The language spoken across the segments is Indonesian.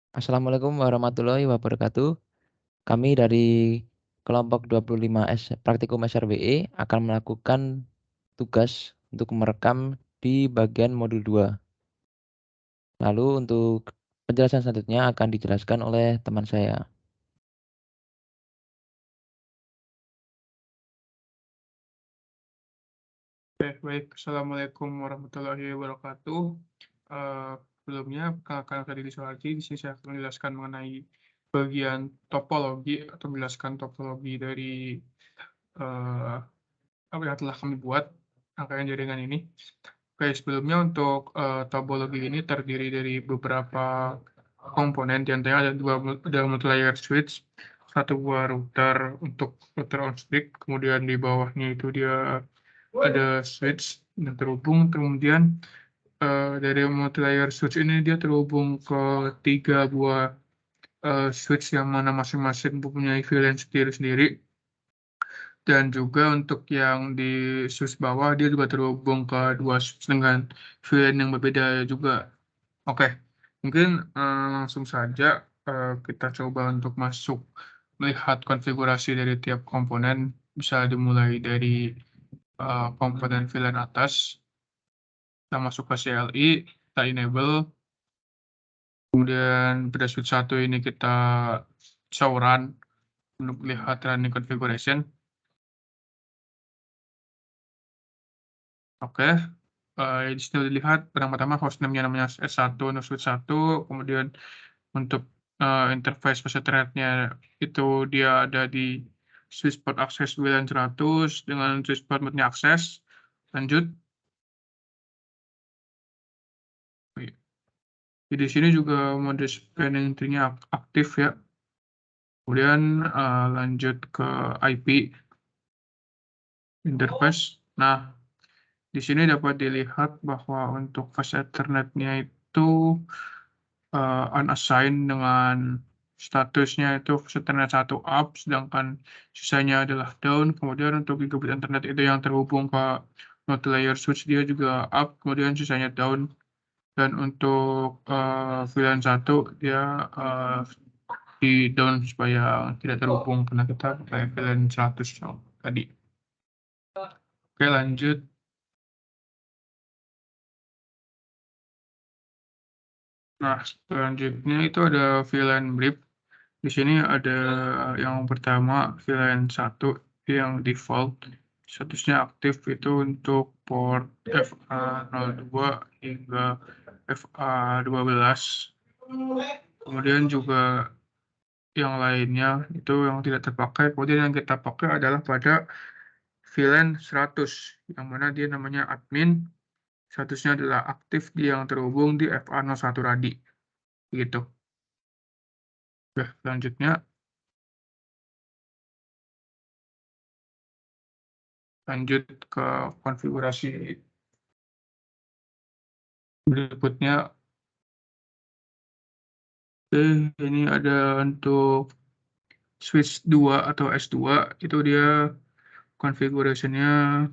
Assalamualaikum warahmatullahi wabarakatuh. Kami dari kelompok 25S Praktikum SRWE akan melakukan tugas untuk merekam di bagian modul 2. Lalu untuk penjelasan selanjutnya akan dijelaskan oleh teman saya. Baik. Assalamualaikum warahmatullahi wabarakatuh. Sebelumnya, perkenalkan diri saya lagi. Di sini saya akan menjelaskan mengenai bagian topologi atau menjelaskan topologi dari eh, apa yang telah kami buat rangkaian jaringan ini. Oke, sebelumnya untuk topologi ini terdiri dari beberapa komponen, di antaranya ada multi-layer switch, satu buah router untuk router on stick, kemudian di bawahnya itu dia ada switch yang terhubung, kemudian dari multi-layer switch ini dia terhubung ke 3 buah switch yang mana masing-masing mempunyai VLAN sendiri-sendiri, dan juga untuk yang di switch bawah dia juga terhubung ke 2 switch dengan VLAN yang berbeda juga. Oke, mungkin langsung saja kita coba untuk masuk melihat konfigurasi dari tiap komponen. Bisa dimulai dari komponen VLAN atas. Kita masuk ke CLI, kita enable, kemudian pada switch 1 ini kita show run untuk melihat running configuration. Oke, di sini dilihat pertama-tama hostname-nya namanya S1 untuk switch 1, kemudian untuk interface Ethernet-nya itu dia ada di switch port access WLAN 100 dengan switch port mode-nya akses. Lanjut. Di sini juga mode spanning tree-nya aktif ya. Kemudian lanjut ke IP interface. Nah, di sini dapat dilihat bahwa untuk fast Ethernet-nya itu unassigned dengan statusnya itu Ethernet 1 up, sedangkan sisanya adalah down. Kemudian untuk gigabit internet itu yang terhubung ke multi-layer switch dia juga up, kemudian sisanya down. Dan untuk VLAN 1 dia di down supaya tidak terhubung karena kita pakai VLAN 100 tadi. Oke, lanjut. Nah, selanjutnya itu ada VLAN brief. Di sini ada yang pertama VLAN 1 yang default statusnya aktif itu untuk port FA02 hingga FA12. Kemudian juga yang lainnya itu yang tidak terpakai. Kemudian yang kita pakai adalah pada VLAN 100 yang mana dia namanya admin. Statusnya adalah aktif dia yang terhubung di FA01 radi. Gitu. Oke, selanjutnya lanjut ke konfigurasi berikutnya. Ini ada untuk switch 2 atau S2 itu dia configuration-nya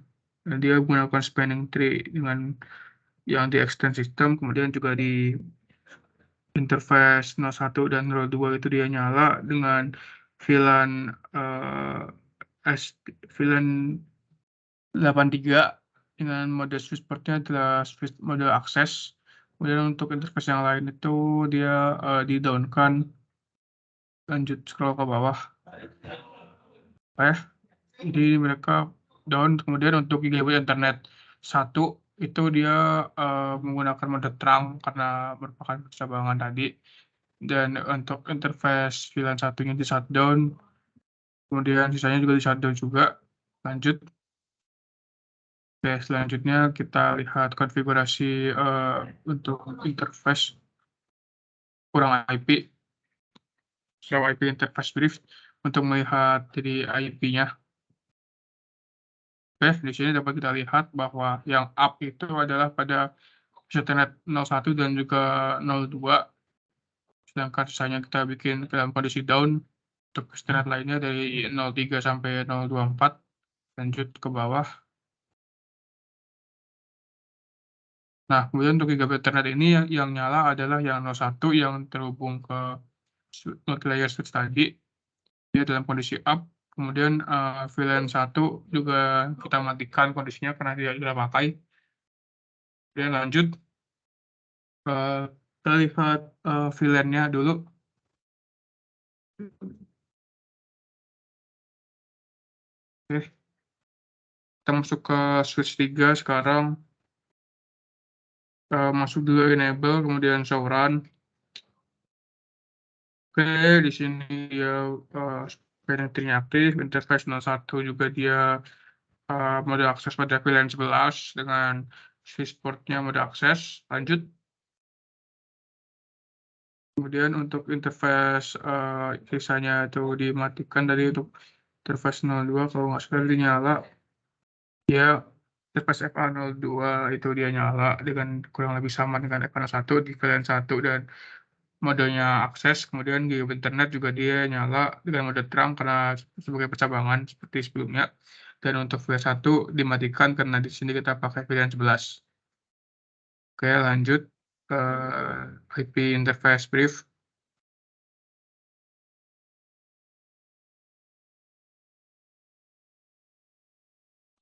dia menggunakan spanning tree dengan yang di extend system, kemudian juga di interface 01 dan 02 itu dia nyala dengan VLAN VLAN 83 dengan mode switch portnya adalah switch mode akses. Kemudian untuk interface yang lain itu dia di down kan. Lanjut scroll ke bawah. Jadi mereka down. Kemudian untuk gigabit internet 1 itu dia menggunakan mode terang karena merupakan percabangan tadi. Dan untuk interface VLAN satunya di shutdown, kemudian sisanya juga di shutdown juga. Lanjut. Oke, selanjutnya kita lihat konfigurasi untuk interface kurang IP, show IP interface brief untuk melihat dari IP-nya. Oke, di sini dapat kita lihat bahwa yang up itu adalah pada Ethernet 01 dan juga 02, sedangkan sisanya kita bikin dalam kondisi down. Untuk Ethernet lainnya dari 03 sampai 024. Lanjut ke bawah. Nah, kemudian untuk gigabit Ethernet ini yang nyala adalah yang 01 yang terhubung ke multi-layer switch tadi, dia dalam kondisi up, kemudian VLAN 1 juga kita matikan kondisinya karena dia sudah pakai. Kemudian lanjut, kita lihat VLAN-nya dulu. Oke, kita masuk ke switch 3 sekarang. Masuk dulu enable, kemudian show run. Oke, di sini dia penetrnya aktif, interface 01 juga dia mode akses pada VLAN 11 dengan switch portnya mode akses. Lanjut. Kemudian untuk interface sisanya itu dimatikan dari untuk interface 02 kalau nggak salah dinyala. Ya, interface FA02 itu dia nyala dengan kurang lebih sama dengan FA01 di VLAN 1 dan modenya akses. Kemudian di internet juga dia nyala dengan mode terang karena sebagai percabangan seperti sebelumnya. Dan untuk VLAN 1 dimatikan karena di sini kita pakai VLAN 11. Oke, lanjut ke IP interface brief.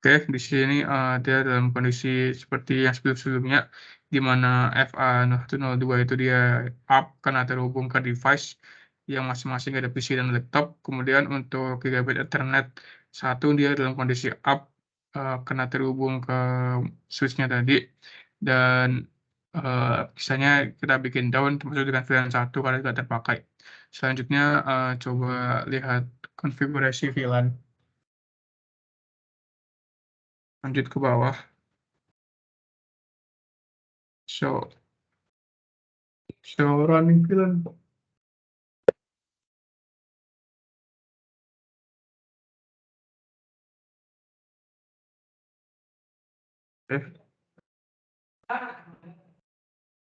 Oke, di sini dia dalam kondisi seperti yang sebelum-sebelumnya, di mana FA0102 itu dia up karena terhubung ke device yang masing-masing ada PC dan laptop. Kemudian untuk gigabit Ethernet 1 dia dalam kondisi up karena terhubung ke switch-nya tadi. Dan sisanya kita bikin down termasuk dengan VLAN 1 karena tidak terpakai. Selanjutnya coba lihat konfigurasi VLAN. Lanjut ke bawah. So running VLAN.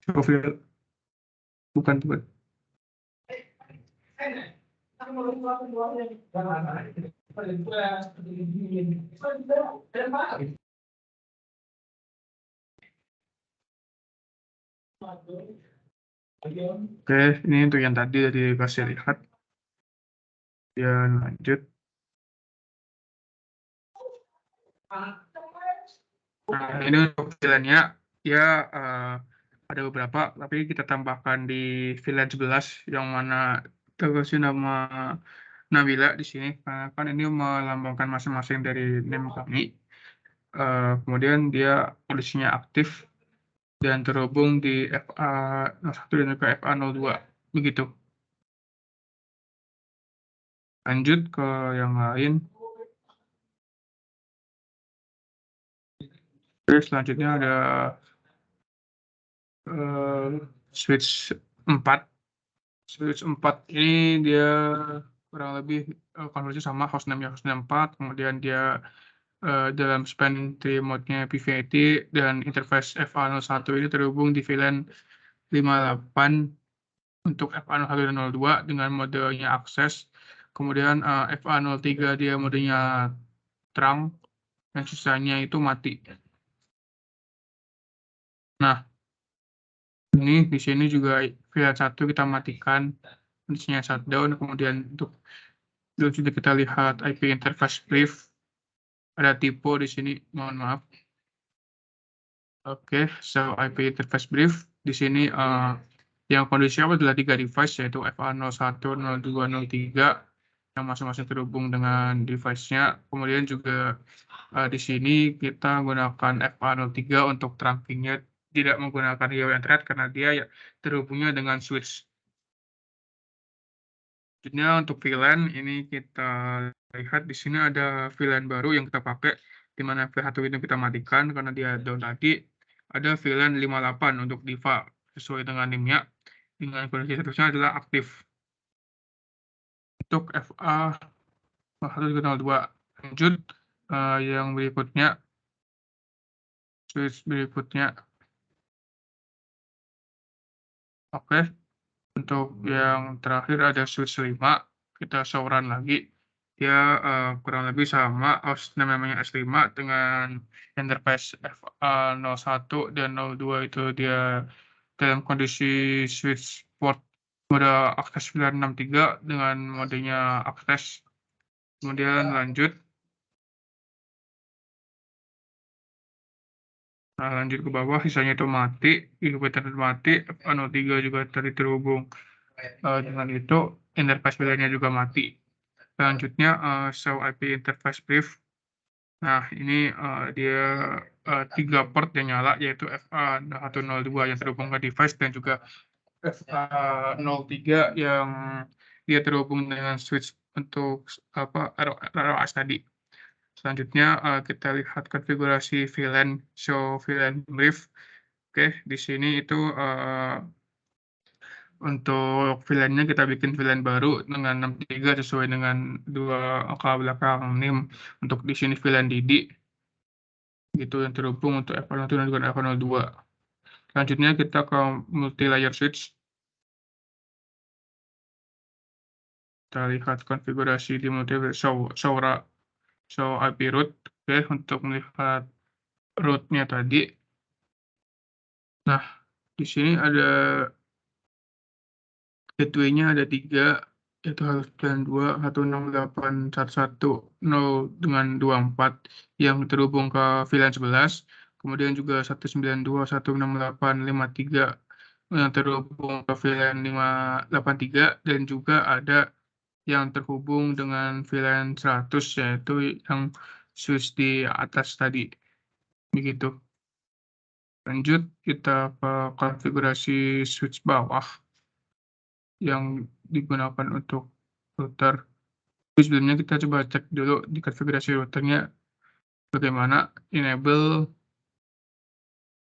Show VLAN. Bukan. Oke, ini untuk yang tadi dikasih lihat. Dan lanjut. Nah, ini untuk VLAN-nya ya ada beberapa, tapi kita tambahkan di VLAN 11 yang mana kita kasih nama Nabila di sini karena kan ini melambangkan masing-masing dari name kami. Kemudian dia kondisinya aktif dan terhubung di FA01 dan juga FA02 begitu. Lanjut ke yang lain. Terus selanjutnya ada switch 4. Switch 4 ini dia kurang lebih konversi sama hostname-nya hostname 4, kemudian dia dalam span entry mode-nya PVT dan interface FA01 ini terhubung di VLAN 58 untuk FA01 dan 02 dengan modenya akses. Kemudian FA03 dia modenya terang dan sisanya itu mati. Nah, ini di sini juga VLAN 1 kita matikan, kondisinya shutdown. Kemudian untuk sudah kita lihat IP interface brief, ada typo di sini, mohon maaf. Oke, so IP interface brief di sini yang kondisi awal adalah 3 device yaitu FA01, 02, 03 yang masing-masing terhubung dengan device-nya. Kemudian juga di sini kita menggunakan FA03 untuk trunking-nya tidak menggunakan YOLO Thread karena dia ya terhubungnya dengan switch. Selanjutnya untuk VLAN ini kita lihat di sini ada VLAN baru yang kita pakai di mana V1 ini kita matikan karena dia down tadi. Ada VLAN 58 untuk Diva sesuai dengan NIM-nya dengan kondisi statusnya adalah aktif. Untuk FA 102 lanjut yang berikutnya switch berikutnya. Oke. Untuk yang terakhir ada switch 5, kita show run lagi. Dia kurang lebih sama namanya S5 dengan interface FA01 dan 02 itu dia dalam kondisi switch port mode akses 963 dengan modenya akses. Kemudian lanjut ke bawah, sisanya itu mati, incubator mati, FA03 juga tadi terhubung dengan itu, interface pilihannya juga mati. Selanjutnya show IP interface brief. Nah, ini dia 3 port yang nyala, yaitu FA102 yang terhubung ke device dan juga FA03 yang dia terhubung dengan switch untuk ROAS tadi. Selanjutnya kita lihat konfigurasi VLAN, show VLAN brief. Oke, di sini itu untuk VLAN-nya kita bikin VLAN baru dengan 63 sesuai dengan 2 angka belakang NIM. Untuk di sini VLAN DIDI gitu yang terhubung untuk F01 dan juga F02. Selanjutnya kita ke multi layer switch. Kita lihat konfigurasi di multi show IP root. Oke, untuk melihat root-nya tadi. Nah, di sini ada gateway-nya ada 3, yaitu 192, 168.110 dengan 24 yang terhubung ke VLAN 11, kemudian juga 192, 168.53 yang terhubung ke VLAN 583 dan juga ada yang terhubung dengan VLAN 100 yaitu yang switch di atas tadi. Begitu. Lanjut kita ke konfigurasi switch bawah yang digunakan untuk router. Tapi sebelumnya kita coba cek dulu di konfigurasi routernya bagaimana. Enable,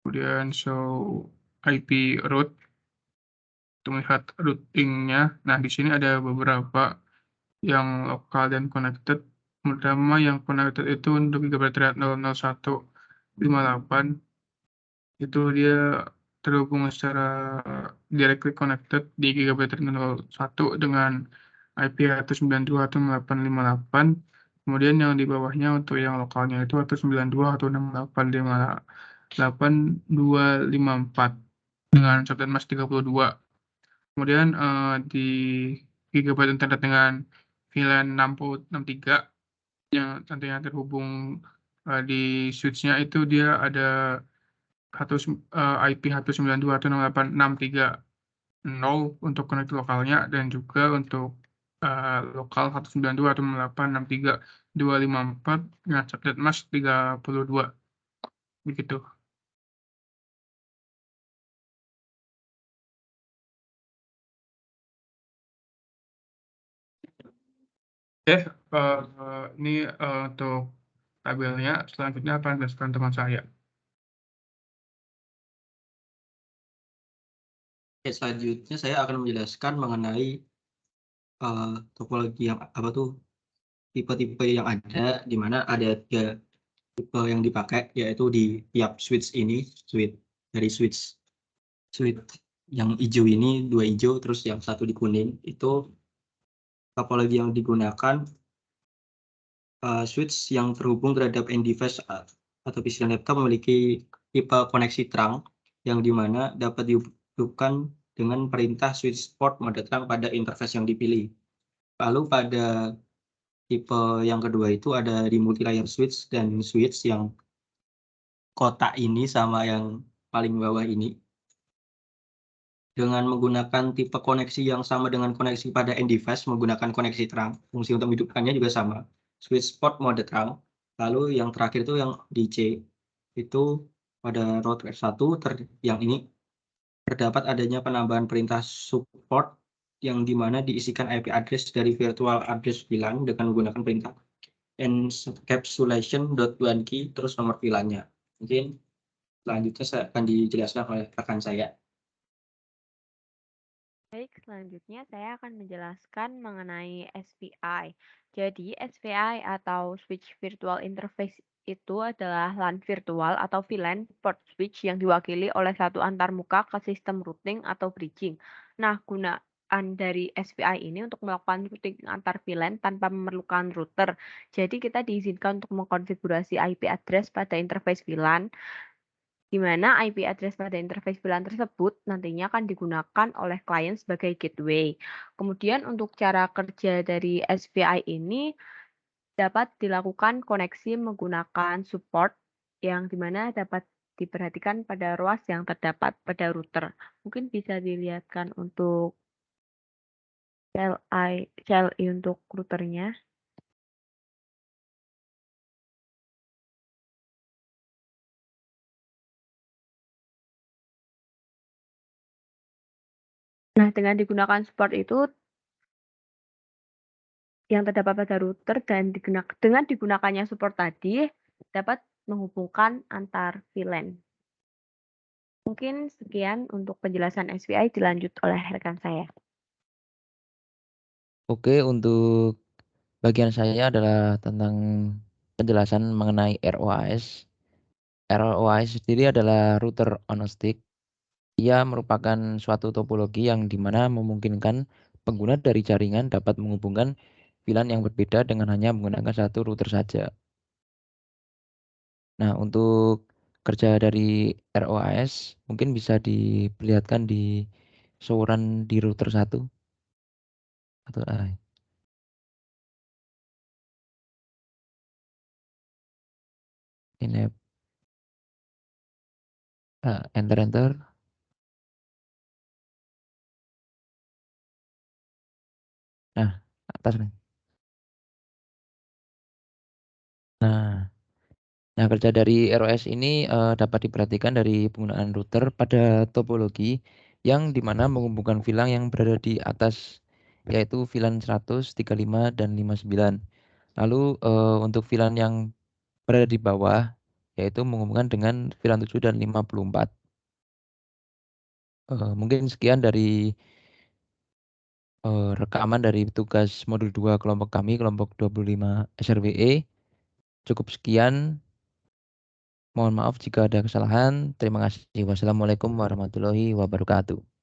kemudian show IP route untuk melihat routingnya. Nah, di sini ada beberapa yang lokal dan connected. Pertama yang connected itu untuk Gigabyte Red 00158 itu dia terhubung secara directly connected di Gigabyte 01 dengan IP 192.168.58. Kemudian yang di bawahnya untuk yang lokalnya itu 192.168.254 dengan subnet mask 32. Kemudian di Gigabyte internet dengan VLAN 6063 yang tentunya terhubung di switch-nya itu dia ada IP 192.168.630 untuk connect lokalnya dan juga untuk lokal 192.168.63254 dengan subnet mask 32. Begitu. Oke, ini untuk tabelnya. Selanjutnya akan dijelaskan teman saya. Selanjutnya saya akan menjelaskan mengenai topologi yang apa tuh tipe-tipe yang ada, di mana ada 3 tipe yang dipakai, yaitu di tiap switch ini, switch yang hijau ini, 2 hijau, terus yang 1 di kuning, itu topologi yang digunakan switch yang terhubung terhadap end device atau PC dan laptop memiliki tipe koneksi terang, yang dimana dapat dihubungkan dengan perintah switch port mode terang pada interface yang dipilih. Lalu pada tipe yang kedua itu ada di multi layer switch dan switch yang kotak ini sama yang paling bawah ini. Dengan menggunakan tipe koneksi yang sama dengan koneksi pada end device menggunakan koneksi terang, fungsi untuk menghidupkannya juga sama. Switch port mode terang. Lalu yang terakhir itu yang di C, itu pada router 1 yang ini terdapat adanya penambahan perintah support yang dimana diisikan IP address dari virtual address VLAN dengan menggunakan perintah encapsulation.1key terus nomor VLAN-nya. Mungkin selanjutnya saya akan dijelaskan oleh rekan saya. Baik, selanjutnya saya akan menjelaskan mengenai SVI. Jadi, SVI atau Switch Virtual Interface itu adalah LAN virtual atau VLAN port switch yang diwakili oleh satu antarmuka ke sistem routing atau bridging. Nah, dari SPI ini untuk melakukan routing antar VLAN tanpa memerlukan router. Jadi kita diizinkan untuk mengkonfigurasi IP address pada interface VLAN, di mana IP address pada interface VLAN tersebut nantinya akan digunakan oleh klien sebagai gateway. Kemudian untuk cara kerja dari SPI ini dapat dilakukan koneksi menggunakan support yang dimana dapat diperhatikan pada ruas yang terdapat pada router. Mungkin bisa dilihatkan untuk CLI untuk routernya. Nah, dengan digunakan support itu yang terdapat pada router dan dengan digunakannya support tadi dapat menghubungkan antar VLAN. Mungkin sekian untuk penjelasan SPI, dilanjut oleh rekan saya. Oke, untuk bagian saya adalah tentang penjelasan mengenai ROAS. ROAS sendiri adalah router on a stick. Ia merupakan suatu topologi yang dimana memungkinkan pengguna dari jaringan dapat menghubungkan VLAN yang berbeda dengan hanya menggunakan satu router saja. Nah, untuk kerja dari ROAS mungkin bisa diperlihatkan di showan di router 1 atau ini enter. Nah, atas nih. Nah, kerja dari ROS ini dapat diperhatikan dari penggunaan router pada topologi yang dimana menghubungkan VLAN yang berada di atas, yaitu VLAN 100, 35, dan 59. Lalu untuk VLAN yang berada di bawah, yaitu menghubungkan dengan VLAN 7 dan 54. Mungkin sekian dari rekaman dari tugas modul 2 kelompok kami, kelompok 25 SRWE. Cukup sekian. Mohon maaf jika ada kesalahan. Terima kasih. Wassalamualaikum warahmatullahi wabarakatuh.